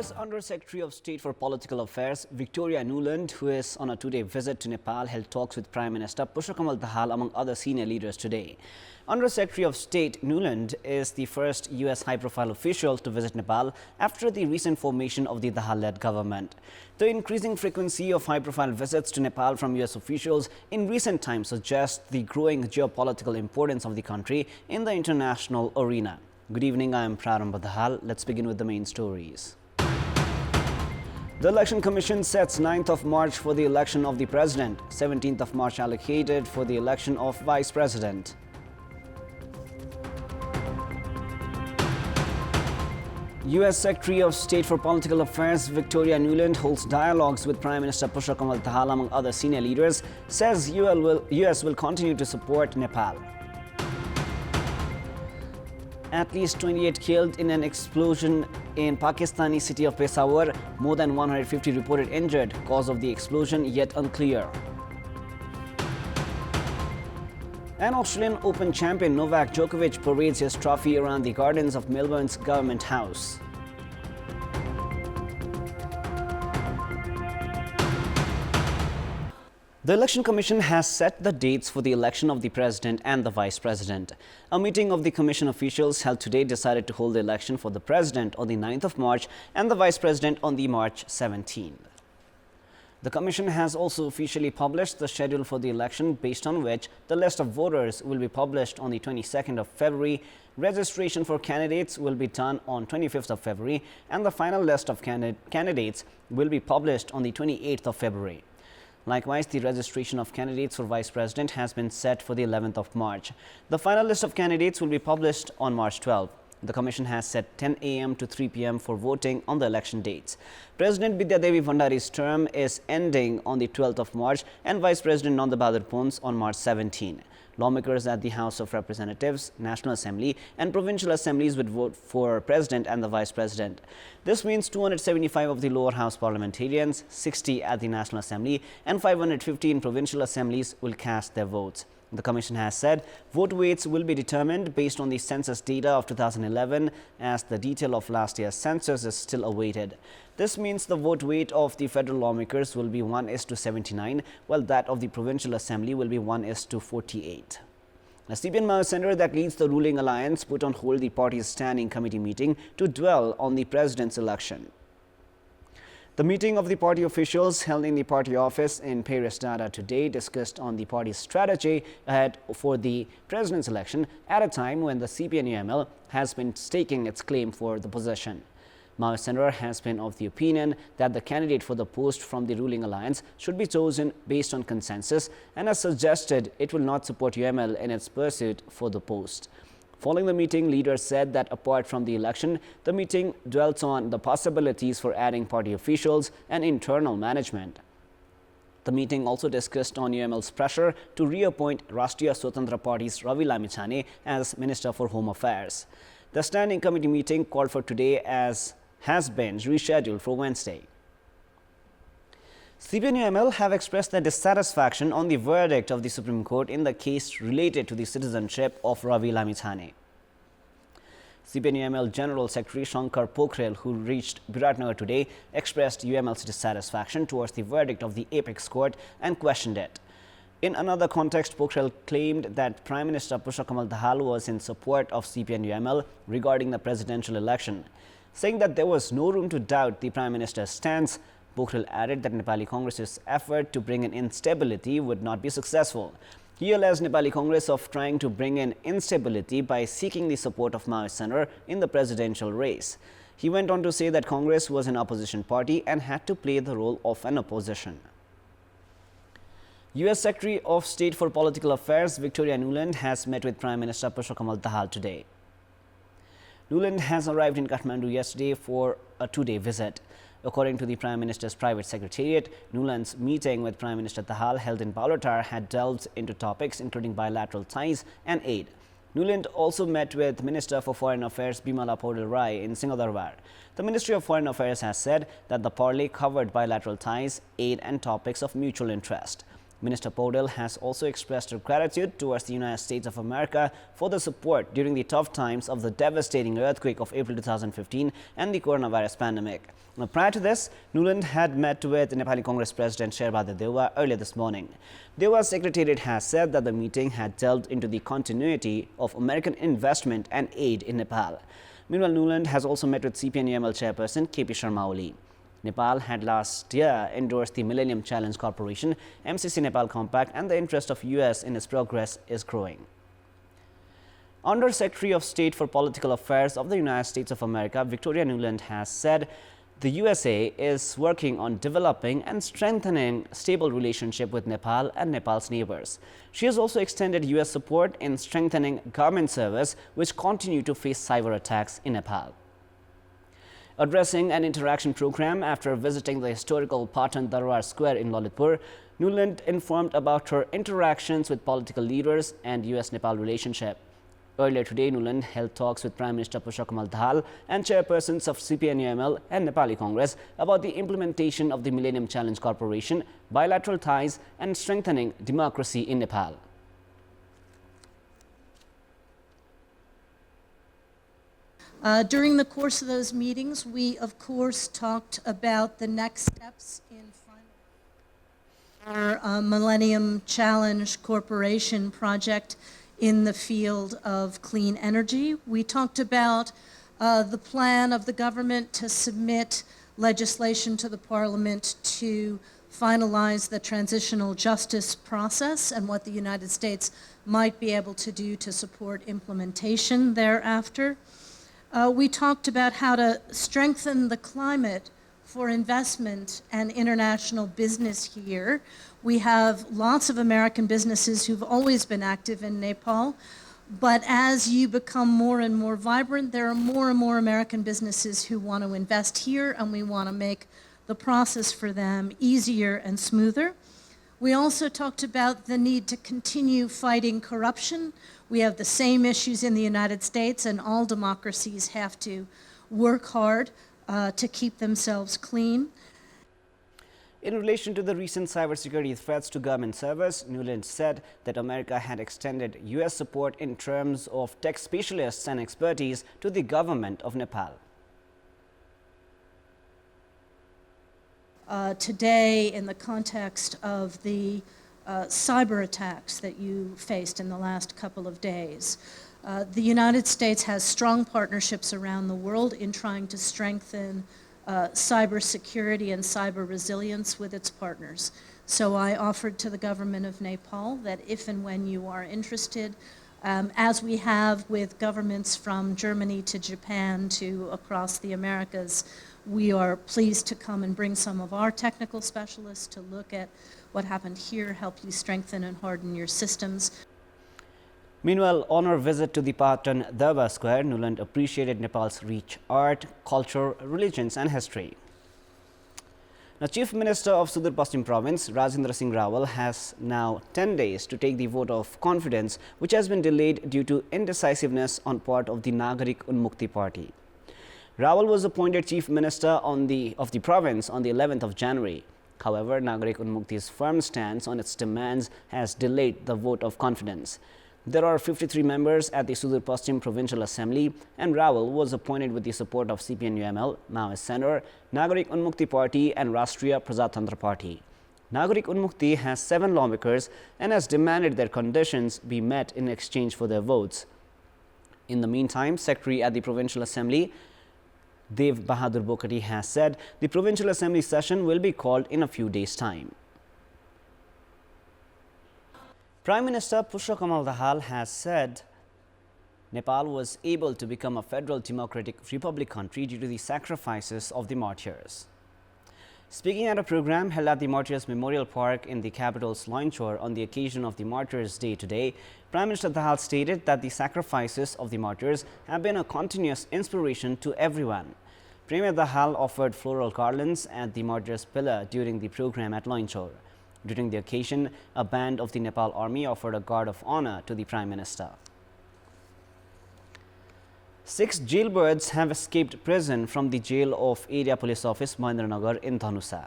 U.S. Under-Secretary of State for Political Affairs Victoria Nuland, who is on a two-day visit to Nepal, held talks with Prime Minister Peshawar Dahal among other senior leaders today. Under-Secretary of State Nuland is the first U.S. high-profile official to visit Nepal after the recent formation of the Dahal-led government. The increasing frequency of high-profile visits to Nepal from U.S. officials in recent times suggests the growing geopolitical importance of the country in the international arena. Good evening, I am Prarambha Dahal. Let's begin with the main stories. The Election Commission sets 9th of March for the election of the President, 17th of March allocated for the election of Vice President. U.S. Secretary of State for Political Affairs Victoria Nuland holds dialogues with Prime Minister Peshawar Dahal among other senior leaders, says U.S. will continue to support Nepal. At least 28 killed in an explosion in Pakistani city of Peshawar. More than 150 reported injured. Cause of the explosion yet unclear. An Australian Open champion Novak Djokovic parades his trophy around the gardens of Melbourne's Government House. The Election Commission has set the dates for the election of the President and the Vice President. A meeting of the Commission officials held today decided to hold the election for the President on the 9th of March and the Vice President on the March 17th. The Commission has also officially published the schedule for the election, based on which the list of voters will be published on the 22nd of February, registration for candidates will be done on 25th of February, and the final list of candidates will be published on the 28th of February. Likewise, the registration of candidates for Vice President has been set for the 11th of March. The final list of candidates will be published on March 12. The Commission has set 10 a.m. to 3 p.m. for voting on the election dates. President Bidya Devi Bhandari's term is ending on the 12th of March and Vice President Nanda Bahadur Puns on March 17. Lawmakers at the House of Representatives, National Assembly and Provincial Assemblies would vote for President and the Vice President. This means 275 of the lower house parliamentarians, 60 at the National Assembly and 550 in provincial assemblies will cast their votes. The Commission has said vote weights will be determined based on the census data of 2011, as the detail of last year's census is still awaited. This means the vote weight of the federal lawmakers will be 1:79, while that of the provincial assembly will be 1:48. The CPN Mao Center that leads the ruling alliance put on hold the party's standing committee meeting to dwell on the president's election. The meeting of the party officials held in the party office in Paris Dada today discussed on the party's strategy ahead for the president's election at a time when the CPN-UML has been staking its claim for the position. Mao Center has been of the opinion that the candidate for the post from the ruling alliance should be chosen based on consensus and has suggested it will not support UML in its pursuit for the post. Following the meeting, leaders said that apart from the election, the meeting dwelt on the possibilities for adding party officials and internal management. The meeting also discussed on UML's pressure to reappoint Rashtriya Swatantra Party's Ravi Lammichhane as Minister for Home Affairs. The standing committee meeting called for today as has been rescheduled for Wednesday. CPN-UML have expressed their dissatisfaction on the verdict of the Supreme Court in the case related to the citizenship of Ravi Lammichhane. CPN-UML General Secretary Shankar Pokhrel, who reached Biratnagar today, expressed UML's dissatisfaction towards the verdict of the Apex Court and questioned it. In another context, Pokhrel claimed that Prime Minister Peshawar Dahal was in support of CPN-UML regarding the presidential election. Saying that there was no room to doubt the Prime Minister's stance, Pokhrel added that Nepali Congress's effort to bring in instability would not be successful. He alleged Nepali Congress of trying to bring in instability by seeking the support of Mao Center in the presidential race. He went on to say that Congress was an opposition party and had to play the role of an opposition. U.S. Secretary of State for Political Affairs Victoria Nuland has met with Prime Minister Peshawar Dahal today. Nuland has arrived in Kathmandu yesterday for a two-day visit. According to the Prime Minister's private secretariat, Nuland's meeting with Prime Minister Dahal held in Balutar had delved into topics including bilateral ties and aid. Nuland also met with Minister for Foreign Affairs Bimala Paudel Rai in Singhadarbar. The Ministry of Foreign Affairs has said that the parley covered bilateral ties, aid and topics of mutual interest. Minister Paudel has also expressed her gratitude towards the United States of America for the support during the tough times of the devastating earthquake of April 2015 and the coronavirus pandemic. Now, prior to this, Nuland had met with Nepali Congress President Sherbhadra Dewa earlier this morning. Dewa's secretariat has said that the meeting had delved into the continuity of American investment and aid in Nepal. Meanwhile, Nuland has also met with CPNUML chairperson KP Sharma Oli. Nepal had last year endorsed the Millennium Challenge Corporation, MCC Nepal Compact, and the interest of US in its progress is growing. Under Secretary of State for Political Affairs of the United States of America, Victoria Nuland has said the USA is working on developing and strengthening stable relationship with Nepal and Nepal's neighbors. She has also extended US support in strengthening government service, which continue to face cyber attacks in Nepal. Addressing an interaction program after visiting the historical Patan Darbar Square in Lalitpur, Nuland informed about her interactions with political leaders and US-Nepal relationship. Earlier today, Nuland held talks with Prime Minister Pushpa Dahal and chairpersons of CPNUML and Nepali Congress about the implementation of the Millennium Challenge Corporation, bilateral ties, and strengthening democracy in Nepal. During the course of those meetings, we of course talked about the next steps in our Millennium Challenge Corporation project in the field of clean energy. We talked about the plan of the government to submit legislation to the Parliament to finalize the transitional justice process and what the United States might be able to do to support implementation thereafter. We talked about how to strengthen the climate for investment and international business here. We have lots of American businesses who've always been active in Nepal, but as you become more and more vibrant, there are more and more American businesses who want to invest here, and we want to make the process for them easier and smoother. We also talked about the need to continue fighting corruption. We have the same issues in the United States, and all democracies have to work hard to keep themselves clean. In relation to the recent cybersecurity threats to government servers, Nuland said that America had extended US support in terms of tech specialists and expertise to the government of Nepal. Today, in the context of the cyber attacks that you faced in the last couple of days, the United States has strong partnerships around the world in trying to strengthen cyber security and cyber resilience with its partners. So I offered to the government of Nepal that if and when you are interested, as we have with governments from Germany to Japan to across the Americas, we are pleased to come and bring some of our technical specialists to look at what happened here, help you strengthen and harden your systems. Meanwhile, on her visit to the Patan Darbar Square, Nuland appreciated Nepal's rich art, culture, religions and history. Now, Chief Minister of Sudur Paschim Province, Rajendra Singh Rawal, has now 10 days to take the vote of confidence, which has been delayed due to indecisiveness on part of the Nagarik Unmukti Party. Rawal was appointed Chief Minister of the province on the 11th of January. However, Nagarik Unmukti's firm stance on its demands has delayed the vote of confidence. There are 53 members at the Sudur Paschim Provincial Assembly, and Rawal was appointed with the support of CPNUML, Maoist Center, Nagarik Unmukti Party and Rashtriya Prajatantra Party. Nagarik Unmukti has 7 lawmakers and has demanded their conditions be met in exchange for their votes. In the meantime, Secretary at the Provincial Assembly, Dev Bahadur Bokati, has said the Provincial Assembly session will be called in a few days' time. Prime Minister Pushpa Dahal has said Nepal was able to become a federal democratic republic country due to the sacrifices of the martyrs. Speaking at a program held at the Martyrs Memorial Park in the capital's Loinchor on the occasion of the Martyrs' Day today, Prime Minister Dahal stated that the sacrifices of the martyrs have been a continuous inspiration to everyone. Premier Dahal offered floral garlands at the Martyrs' Pillar during the program at Loinchor. During the occasion, a band of the Nepal Army offered a guard of honor to the Prime Minister. 6 jailbirds have escaped prison from the jail of Area Police Office Mahendranagar in Dhanusa.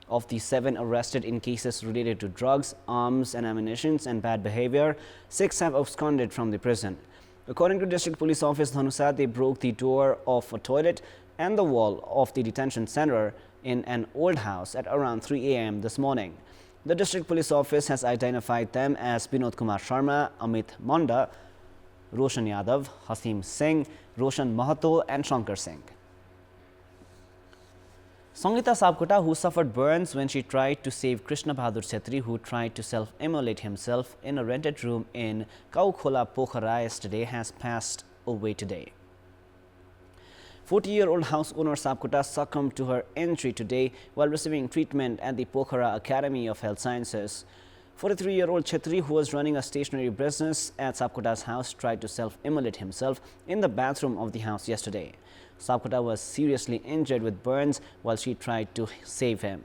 Of the 7 arrested in cases related to drugs, arms and ammunition and bad behavior, 6 have absconded from the prison. According to District Police Office Dhanusa, they broke the door of a toilet and the wall of the detention center in an old house at around 3 a.m. this morning. The District Police Office has identified them as Binod Kumar Sharma, Amit Monda, Roshan Yadav, Hasim Singh, Roshan Mahato and Shankar Singh. Sangita Sabkota, who suffered burns when she tried to save Krishna Bahadur Chhetri, who tried to self-immolate himself in a rented room in Kaukhola, Pokhara yesterday, has passed away today. 40-year-old house owner Sabkota succumbed to her injury today while receiving treatment at the Pokhara Academy of Health Sciences. 43-year-old Chhetri, who was running a stationery business at Sabkota's house, tried to self-immolate himself in the bathroom of the house yesterday. Sabkota was seriously injured with burns while she tried to save him.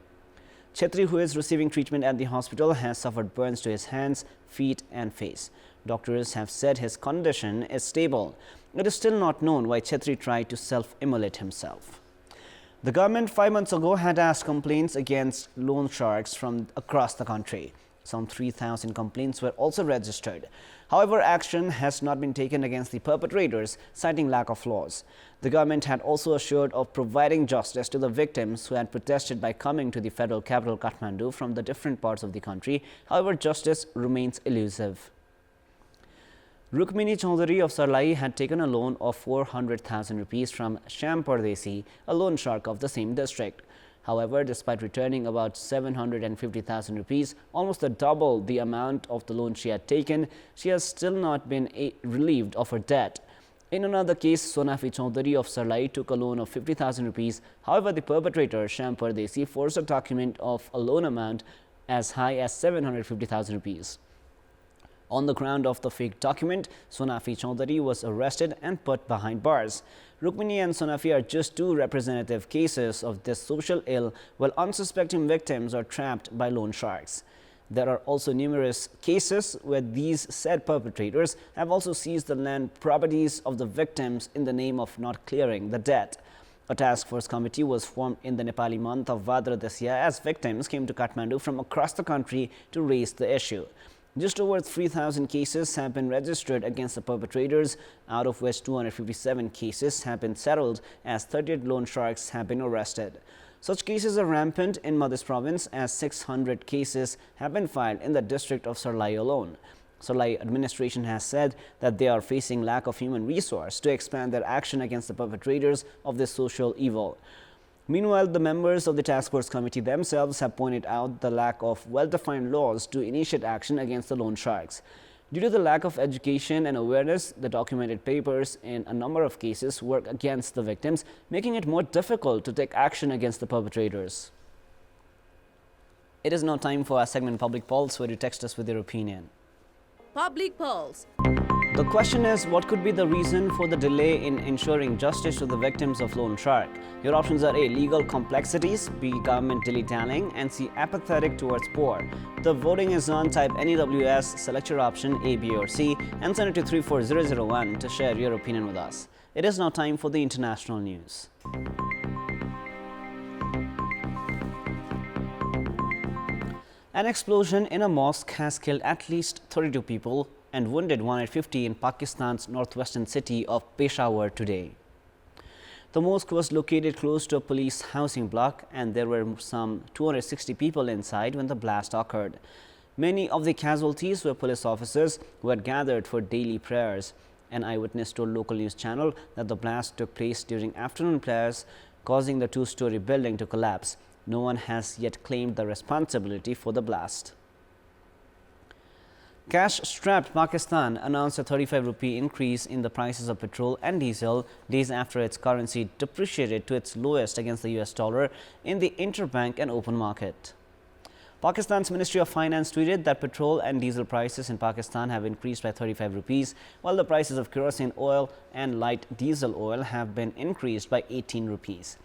Chhetri, who is receiving treatment at the hospital, has suffered burns to his hands, feet and face. Doctors have said his condition is stable. It is still not known why Chhetri tried to self-immolate himself. The government 5 months ago had asked complaints against loan sharks from across the country. Some 3,000 complaints were also registered. However, action has not been taken against the perpetrators, citing lack of laws. The government had also assured of providing justice to the victims who had protested by coming to the federal capital Kathmandu from the different parts of the country. However, justice remains elusive. Rukmini Chaudhary of Sarlai had taken a loan of 400,000 rupees from Shyam Pardesi, a loan shark of the same district. However, despite returning about 750,000 rupees, almost double the amount of the loan she had taken, she has still not been relieved of her debt. In another case, Sonafi Chaudhary of Sarlai took a loan of 50,000 rupees. However, the perpetrator, Shyam Pardesi, forged a document of a loan amount as high as 750,000 rupees. On the ground of the fake document, Sonafi Chaudhary was arrested and put behind bars. Rukmini and Sonafi are just 2 representative cases of this social ill, while unsuspecting victims are trapped by loan sharks. There are also numerous cases where these said perpetrators have also seized the land properties of the victims in the name of not clearing the debt. A task force committee was formed in the Nepali month of Vadra this year as victims came to Kathmandu from across the country to raise the issue. Just over 3,000 cases have been registered against the perpetrators, out of which 257 cases have been settled as 38 loan sharks have been arrested. Such cases are rampant in Madhya province as 600 cases have been filed in the district of Sarlai alone. Sarlai administration has said that they are facing lack of human resource to expand their action against the perpetrators of this social evil. Meanwhile, the members of the task force committee themselves have pointed out the lack of well-defined laws to initiate action against the loan sharks. Due to the lack of education and awareness, the documented papers in a number of cases work against the victims, making it more difficult to take action against the perpetrators. It is now time for our segment Public Pulse, where you text us with your opinion. Public Pulse. The question is, what could be the reason for the delay in ensuring justice to the victims of loan shark? Your options are A. Legal complexities, B. Government dilly-dallying, and C. Apathetic towards poor. The voting is on. Type NEWS, select your option A, B or C and send it to 34001 to share your opinion with us. It is now time for the international news. An explosion in a mosque has killed at least 32 people and wounded 150 in Pakistan's northwestern city of Peshawar today. The mosque was located close to a police housing block and there were some 260 people inside when the blast occurred. Many of the casualties were police officers who had gathered for daily prayers. An eyewitness told local news channel that the blast took place during afternoon prayers, causing the 2-story building to collapse. No one has yet claimed the responsibility for the blast. Cash-strapped Pakistan announced a 35 rupee increase in the prices of petrol and diesel days after its currency depreciated to its lowest against the US dollar in the interbank and open market. Pakistan's Ministry of Finance tweeted that petrol and diesel prices in Pakistan have increased by 35 rupees, while the prices of kerosene oil and light diesel oil have been increased by 18 rupees.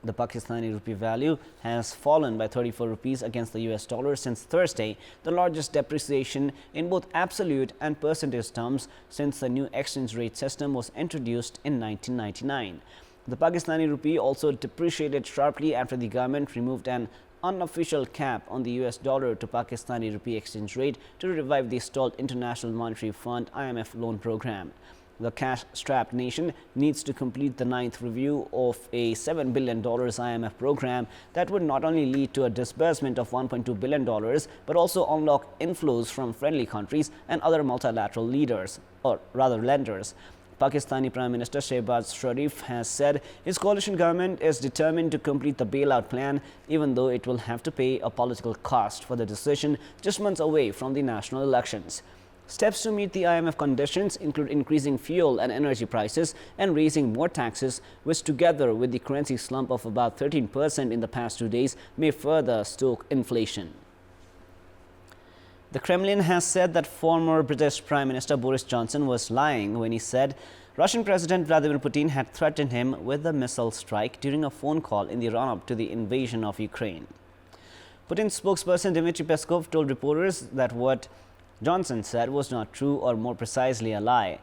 The Pakistani rupee value has fallen by 34 rupees against the US dollar since Thursday, the largest depreciation in both absolute and percentage terms since the new exchange rate system was introduced in 1999. The Pakistani rupee also depreciated sharply after the government removed an unofficial cap on the US dollar to Pakistani rupee exchange rate to revive the stalled International Monetary Fund IMF loan program. The cash-strapped nation needs to complete the ninth review of a $7 billion IMF program that would not only lead to a disbursement of $1.2 billion, but also unlock inflows from friendly countries and other multilateral lenders. Pakistani Prime Minister Shehbaz Sharif has said his coalition government is determined to complete the bailout plan, even though it will have to pay a political cost for the decision just months away from the national elections. Steps to meet the IMF conditions include increasing fuel and energy prices and raising more taxes, which together with the currency slump of about 13% in the past 2 days may further stoke inflation. The Kremlin has said that former British Prime Minister Boris Johnson was lying when he said Russian President Vladimir Putin had threatened him with a missile strike during a phone call in the run-up to the invasion of Ukraine. Putin's spokesperson Dmitry Peskov told reporters that what Johnson said was not true, or more precisely a lie.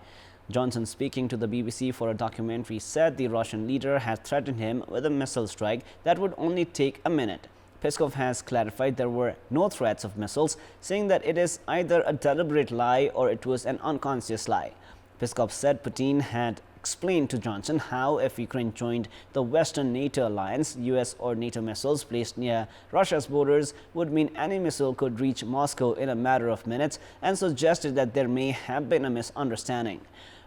Johnson, speaking to the BBC for a documentary, said the Russian leader had threatened him with a missile strike that would only take a minute. Peskov has clarified there were no threats of missiles, saying that it is either a deliberate lie or it was an unconscious lie. Peskov said Putin had explained to Johnson how if Ukraine joined the Western NATO alliance, US or NATO missiles placed near Russia's borders would mean any missile could reach Moscow in a matter of minutes, and suggested that there may have been a misunderstanding.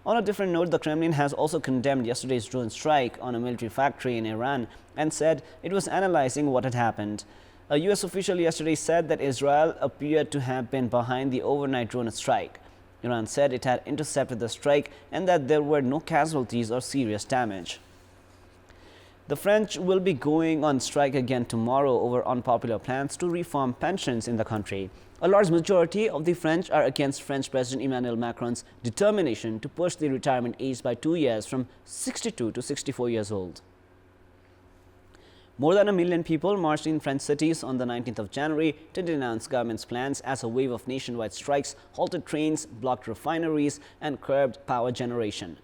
On a different note, the Kremlin has also condemned yesterday's drone strike on a military factory in Iran and said it was analyzing what had happened. A US official yesterday said that Israel appeared to have been behind the overnight drone strike. Iran said it had intercepted the strike and that there were no casualties or serious damage. The French will be going on strike again tomorrow over unpopular plans to reform pensions in the country. A large majority of the French are against French President Emmanuel Macron's determination to push the retirement age by 2 years from 62 to 64 years old. More than 1 million people marched in French cities on the 19th of January to denounce government's plans as a wave of nationwide strikes halted trains, blocked refineries, and curbed power generation.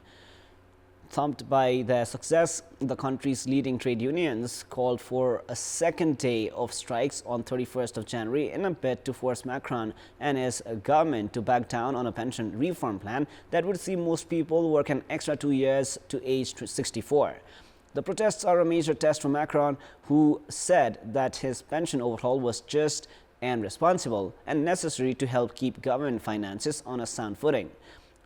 Thumped by their success, the country's leading trade unions called for a second day of strikes on 31st of January in a bid to force Macron and his government to back down on a pension reform plan that would see most people work an extra 2 years to age 64. The protests are a major test for Macron, who said that his pension overhaul was just and responsible and necessary to help keep government finances on a sound footing.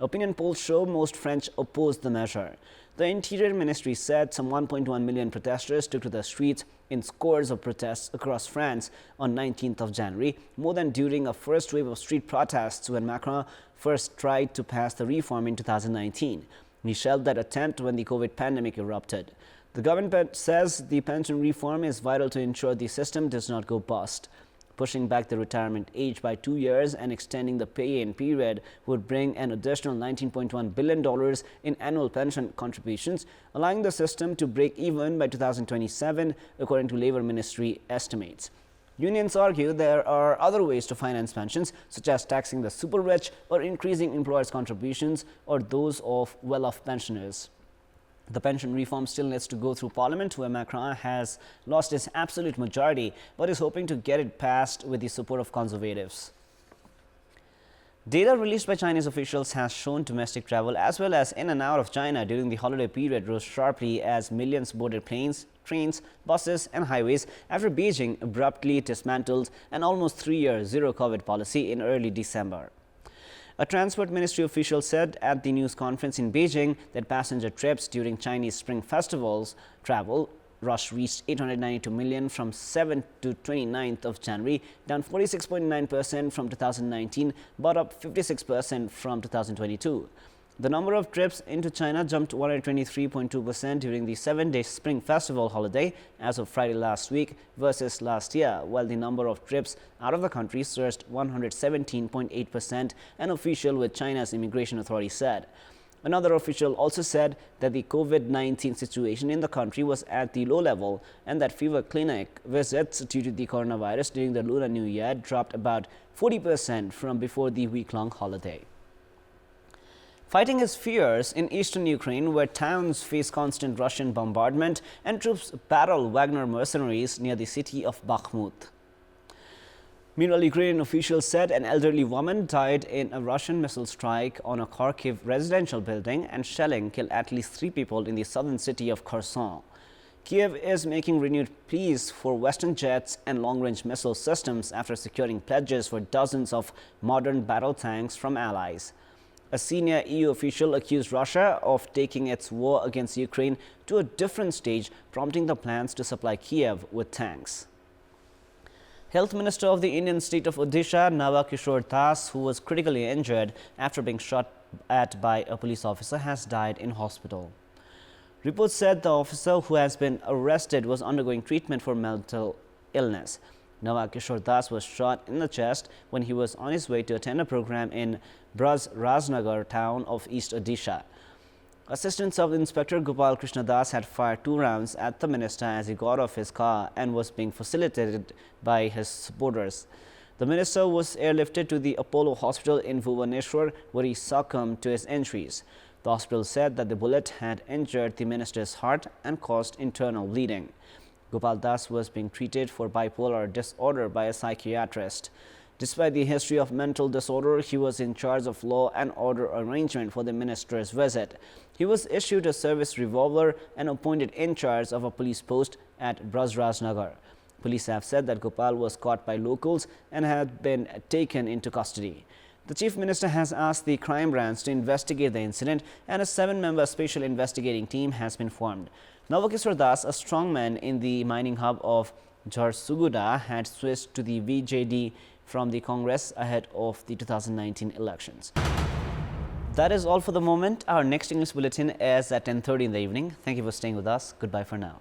Opinion polls show most French opposed the measure. The Interior Ministry said some 1.1 million protesters took to the streets in scores of protests across France on 19th of January, more than during a first wave of street protests when Macron first tried to pass the reform in 2019. He shelved that attempt when the COVID pandemic erupted. The government says the pension reform is vital to ensure the system does not go bust. Pushing back the retirement age by 2 years and extending the pay-in period would bring an additional $19.1 billion in annual pension contributions, allowing the system to break even by 2027, according to Labour Ministry estimates. Unions argue there are other ways to finance pensions, such as taxing the super rich or increasing employers' contributions or those of well-off pensioners. The pension reform still needs to go through Parliament, where Macron has lost his absolute majority, but is hoping to get it passed with the support of conservatives. Data released by Chinese officials has shown domestic travel as well as in and out of China during the holiday period rose sharply as millions boarded planes, trains, buses and highways after Beijing abruptly dismantled an almost 3-year zero-COVID policy in early December. A Transport Ministry official said at the news conference in Beijing that passenger trips during Chinese Spring Festival's travel rush reached 892 million from 7th to 29th of January, down 46.9% from 2019, but up 56% from 2022. The number of trips into China jumped 123.2% during the 7-day Spring Festival holiday as of Friday last week versus last year, while the number of trips out of the country surged 117.8%, an official with China's immigration authority said. Another official also said that the COVID-19 situation in the country was at the low level and that fever clinic visits due to the coronavirus during the Lunar New Year dropped about 40% from before the week-long holiday. Fighting is fierce in eastern Ukraine, where towns face constant Russian bombardment and troops battle Wagner mercenaries near the city of Bakhmut. Meanwhile, Ukrainian officials said an elderly woman died in a Russian missile strike on a Kharkiv residential building, and shelling killed at least 3 people in the southern city of Kherson. Kiev is making renewed pleas for Western jets and long-range missile systems after securing pledges for dozens of modern battle tanks from allies. A senior EU official accused Russia of taking its war against Ukraine to a different stage, prompting the plans to supply Kiev with tanks. Health Minister of the Indian state of Odisha, Kishore Das, who was critically injured after being shot at by a police officer, has died in hospital. Reports said the officer who has been arrested was undergoing treatment for mental illness. Kishore Das was shot in the chest when he was on his way to attend a program in Braj Rajnagar town of East Odisha. Assistant Sub-Inspector Gopal Krishna Das had fired 2 rounds at the minister as he got off his car and was being facilitated by his supporters. The minister was airlifted to the Apollo Hospital in Bhubaneswar, where he succumbed to his injuries. The hospital said that the bullet had injured the minister's heart and caused internal bleeding. Gopal Das was being treated for bipolar disorder by a psychiatrist. Despite the history of mental disorder, he was in charge of law and order arrangement for the minister's visit. He was issued a service revolver and appointed in charge of a police post at Brajrajnagar. Police have said that Gopal was caught by locals and had been taken into custody. The Chief Minister has asked the crime branch to investigate the incident, and a 7-member special investigating team has been formed. Kishore Das, a strongman in the mining hub of Jharsuguda, had switched to the VJD from the Congress ahead of the 2019 elections. That is all for the moment. Our next English bulletin is at 10:30 in the evening. Thank you for staying with us. Goodbye for now.